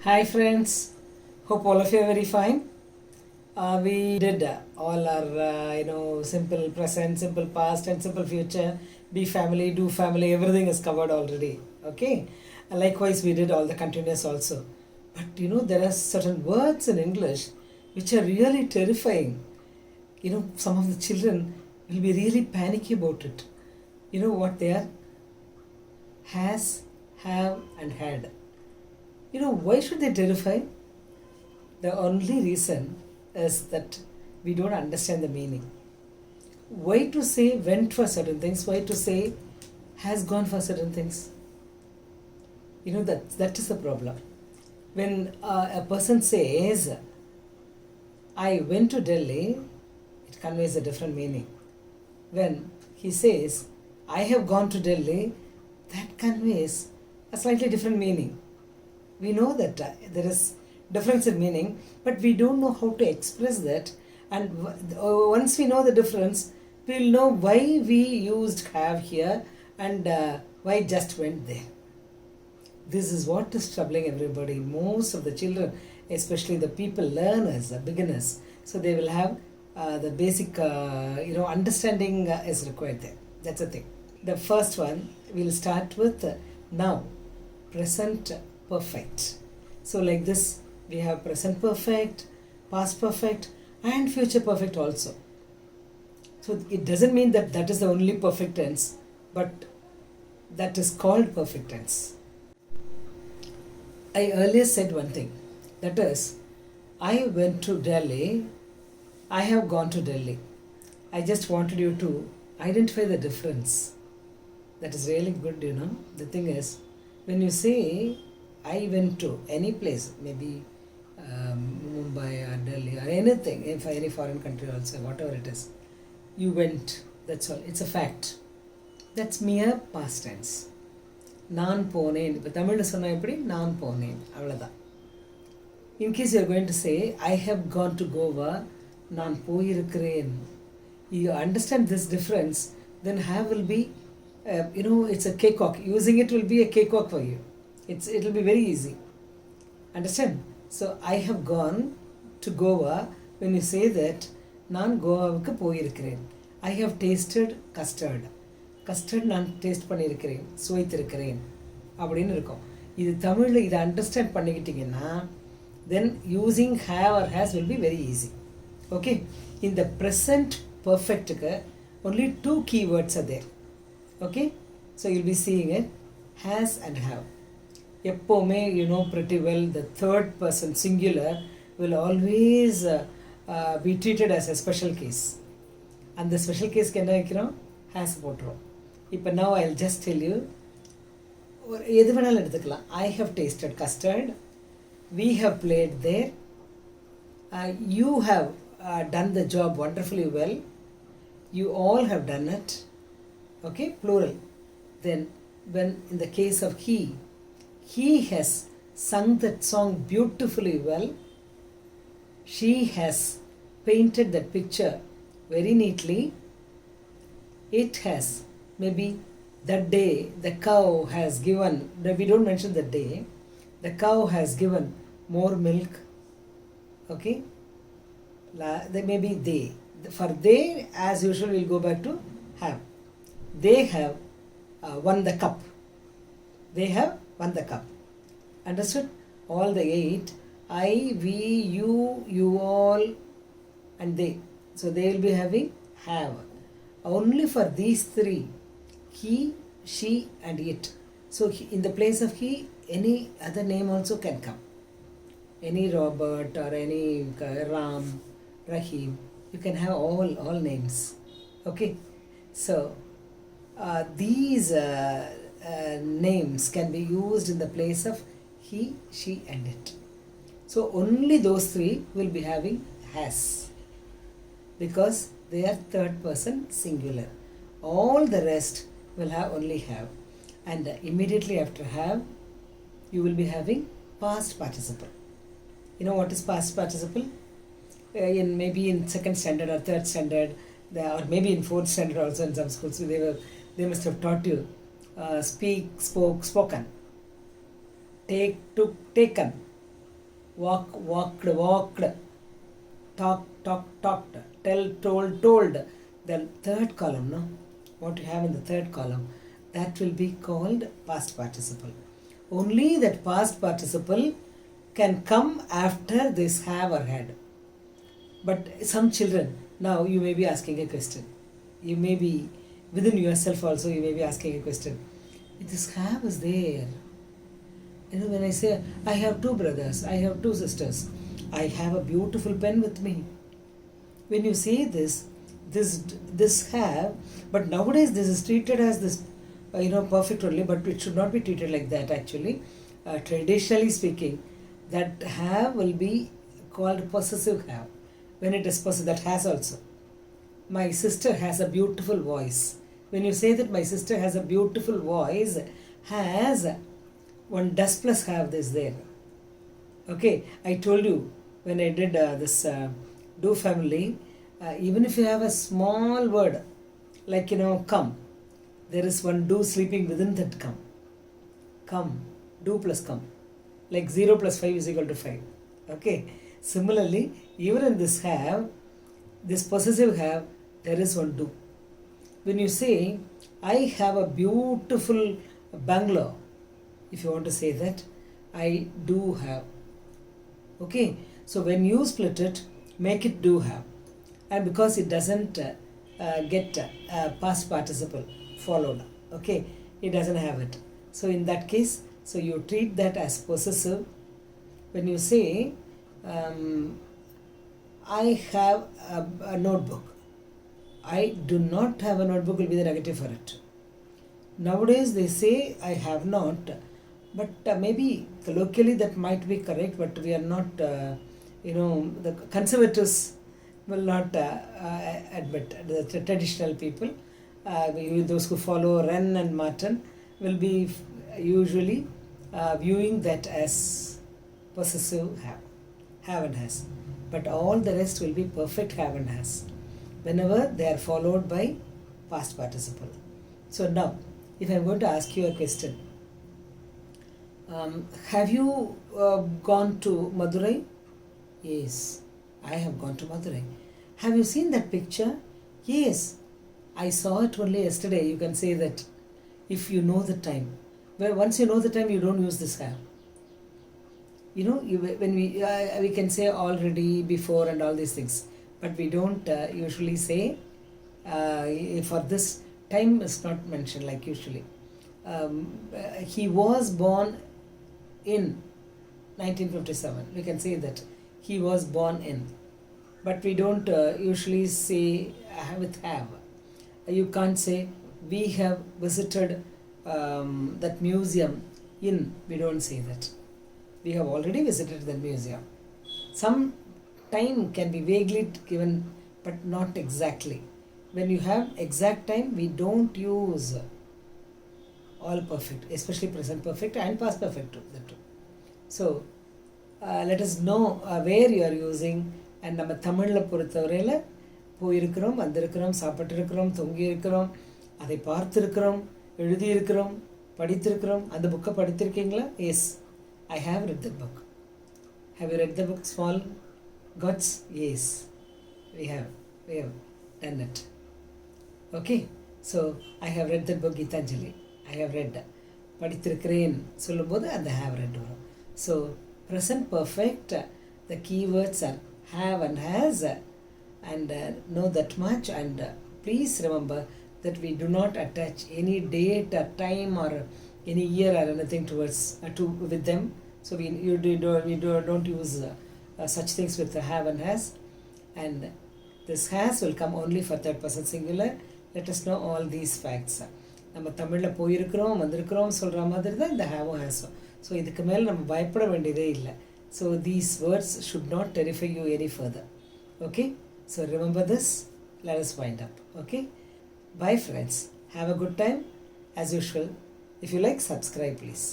Hi friends, hope all of you are very fine. We did all our simple present, simple past, and simple future. Be family, do family. Everything is covered already. Okay. Likewise, we did all the continuous also. But there are certain words in English which are really terrifying. Some of the children will be really panicky about it. You know what they are? Has, have, and had. Why should they terrify? The only reason is that we don't understand the meaning. Why to say went for certain things? Why to say has gone for certain things? That is the problem. When a person says, I went to Delhi, it conveys a different meaning. When he says, I have gone to Delhi, that conveys a slightly different meaning. We know that there is difference in meaning, but we don't know how to express that. And once we know the difference, we'll know why we used have here and why just went there. This is what is troubling everybody. Most of the children, especially the people, learners, the beginners, so they will have the basic, understanding is required there. That's the thing. The first one, we'll start with now, present perfect. So like this, we have present perfect, past perfect, and future perfect also. So it doesn't mean that that is the only perfect tense, but that is called perfect tense. I earlier said one thing, that is, I went to Delhi, I have gone to Delhi. I just wanted you to identify the difference. That is really good, The thing is, when you say, I went to any place, maybe Mumbai or Delhi or anything, if any foreign country also, whatever it is, you went, that's all. It's a fact. That's mere past tense. நான் போனேன். இப்போ தமிழில் சொன்னால் எப்படி நான் போனேன் அவ்வளோதான். In case you are going to say, I have gone to Goa, நான் போயிருக்கிறேன். You understand this difference, then have will be, it's a cakewalk. Using it will be a cakewalk for you. It will be very easy. Understand? So I have gone to Goa. When you say that, நான் கோவாவுக்கு போயிருக்கிறேன். I have tasted custard. Custard நான் taste பண்ணியிருக்கிறேன், சுவைத்திருக்கிறேன் அப்படின்னு இருக்கும். இது தமிழில் இதை understand பண்ணிக்கிட்டிங்கன்னா then using have or has will be very easy. Okay? In the present perfectக்கு only two keywords are there. Okay? So you'll be seeing it, has and have. எப்போவுமே pretty well the third person singular will always be treated as a special case. அந்த special கேஸ்க்கு என்ன வைக்கிறோம்? has போட்டுரும். இப்போ now I'll just tell you, எது வேணாலும் எடுத்துக்கலாம். I have tasted custard, we have played there, you have done the job wonderfully well, you all have done it. Okay, plural. Then when in the case of he has sung that song beautifully well, she has painted that picture very neatly, it has, maybe that day the cow has given, we don't mention the day, the cow has given more milk. Okay, maybe they, for they as usual we'll go back to have. They have won the cup. They have won the cup. Understood? All the 8, I, we, you all, and they. So they will be having have. Only for these 3, he, she, and it. So in the place of he, any other name also can come. Any Robert or any Ram, Rahim. You can have all names. Okay? So these names can be used in the place of he, she, and it. So only those 3 will be having has, because they are third person singular. All the rest will have only have, and immediately after have you will be having past participle. You know what is past participle? Maybe in second standard or third standard, or maybe in fourth standard also in some schools, they must have taught you speak, spoke, spoken, take, took, taken, walk, walked, walked, talk, talk, talked, tell, told, told. The third column, no? What you have in the third column, that will be called past participle. Only that past participle can come after this have or had. But some children, now you may be asking a question. You may be, within yourself also, you may be asking a question. This have is there. You know, when I say, I have two brothers, I have two sisters, I have a beautiful pen with me. When you say this have, but nowadays this is treated as this, perfect only, but it should not be treated like that actually. Traditionally speaking, that have will be called possessive have. When it is possessive, that has also. My sister has a beautiful voice. When you say that my sister has a beautiful voice, has, one does plus have this there. Okay, I told you when I did this do family, even if you have a small word like come, there is one do sleeping within that come. Come, do plus come. Like 0 plus 5 is equal to 5. Okay, similarly, even in this have, this possessive have, there is one do. When you say, I have a beautiful bungalow, if you want to say that, I do have. Okay, so when you split it, make it do have. And because it doesn't get past participle followed, okay, it doesn't have it. So in that case, so you treat that as possessive. When you say, I have a notebook, I do not have a notebook will be the negative for it. Nowadays they say I have not, but maybe colloquially that might be correct, but we are not, the conservatives will not admit. The traditional people, those who follow Wren and Martin, will be usually viewing that as possessive have and has. But all the rest will be perfect have and has, whenever they are followed by past participle. So now, if I am going to ask you a question, have you gone to Madurai? Yes, I have gone to Madurai. Have you seen that picture? Yes, I saw it only yesterday. You can say that if you know the time. Well, once you know the time, you don't use this have. When we can say already, before, and all these things, but we don't usually say for this. Time is not mentioned like usually. He was born in 1957. We can say that he was born in, but we don't usually say with have. You can't say we have visited that museum in. We don't say that. We have already visited the museum. Some time can be vaguely given, but not exactly. When you have exact time, we don't use all perfect, especially present perfect and past perfect too. So let us know where you are using. And நம்ம தமிழில் பொறுத்தவரையில் போயிருக்கிறோம், வந்திருக்கிறோம், சாப்பிட்டிருக்கிறோம், தொங்கி இருக்கிறோம், அதை பார்த்திருக்கிறோம், எழுதியிருக்கிறோம், படித்திருக்கிறோம். அந்த புக்கை படித்திருக்கீங்களா? Yes, I have read the book. Have you read the book, Small Gods? Yes, we have done it. Okay, so I have read the book Gitanjali. I have read. படித்திருக்கிறேன் சொல்லும்போது அந்த have read வரும். So present perfect, the keywords are have and has, and know that much. And please remember that we do not attach any date or time or any year or anything towards with them. So we don't use such things with the have and has. And this has will come only for third person singular. Let us know all these facts. நம்ம தமிழில் போயிருக்கிறோம், வந்திருக்கிறோம் சொல்கிற மாதிரி தான் இந்த ஹேவும் ஹேஸும். So இதுக்கு மேலே நம்ம பயப்பட வேண்டியதே இல்லை. So these words should not terrify you any further. Okay, so remember this. Let us wind up. Okay, bye friends. Have a good time. As usual, if you like, subscribe please.